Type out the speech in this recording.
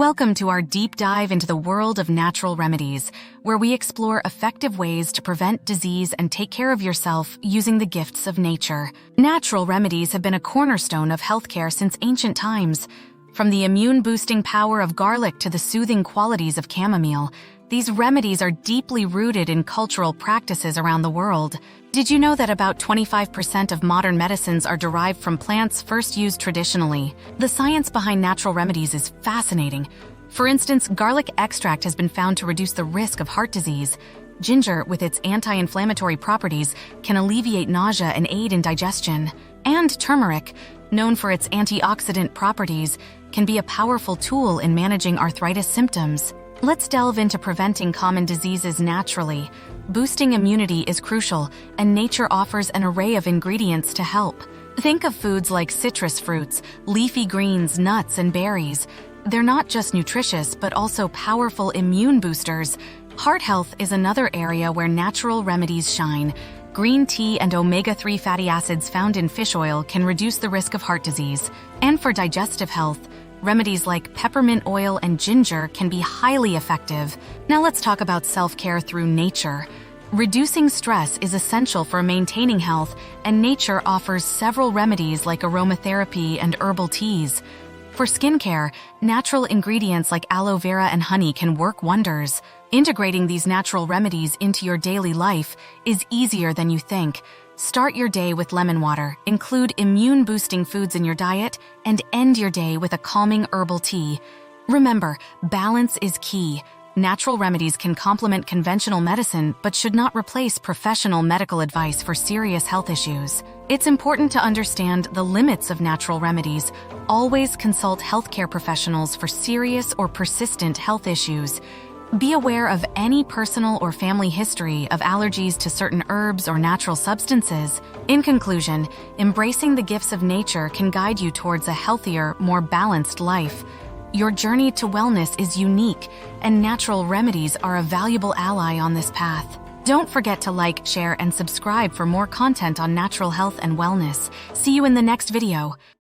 Welcome to our deep dive into the world of natural remedies, where we explore effective ways to prevent disease and take care of yourself using the gifts of nature. Natural remedies have been a cornerstone of healthcare since ancient times. From the immune-boosting power of garlic to the soothing qualities of chamomile, these remedies are deeply rooted in cultural practices around the world. Did you know that about 25% of modern medicines are derived from plants first used traditionally? The science behind natural remedies is fascinating. For instance, garlic extract has been found to reduce the risk of heart disease. Ginger, with its anti-inflammatory properties, can alleviate nausea and aid in digestion. And turmeric, known for its antioxidant properties, can be a powerful tool in managing arthritis symptoms. Let's delve into preventing common diseases naturally. Boosting immunity is crucial, and nature offers an array of ingredients to help. Think of foods like citrus fruits, leafy greens, nuts, and berries. They're not just nutritious, but also powerful immune boosters. Heart health is another area where natural remedies shine. Green tea and omega-3 fatty acids found in fish oil can reduce the risk of heart disease. And for digestive health, remedies like peppermint oil and ginger can be highly effective. Now let's talk about self-care through nature. Reducing stress is essential for maintaining health, and nature offers several remedies like aromatherapy and herbal teas. For skincare, natural ingredients like aloe vera and honey can work wonders. Integrating these natural remedies into your daily life is easier than you think. Start your day with lemon water, include immune-boosting foods in your diet, and end your day with a calming herbal tea. Remember, balance is key. Natural remedies can complement conventional medicine but should not replace professional medical advice for serious health issues. It's important to understand the limits of natural remedies. Always consult healthcare professionals for serious or persistent health issues. Be aware of any personal or family history of allergies to certain herbs or natural substances. In conclusion, embracing the gifts of nature can guide you towards a healthier, more balanced life. Your journey to wellness is unique, and natural remedies are a valuable ally on this path. Don't forget to like, share, and subscribe for more content on natural health and wellness. See you in the next video.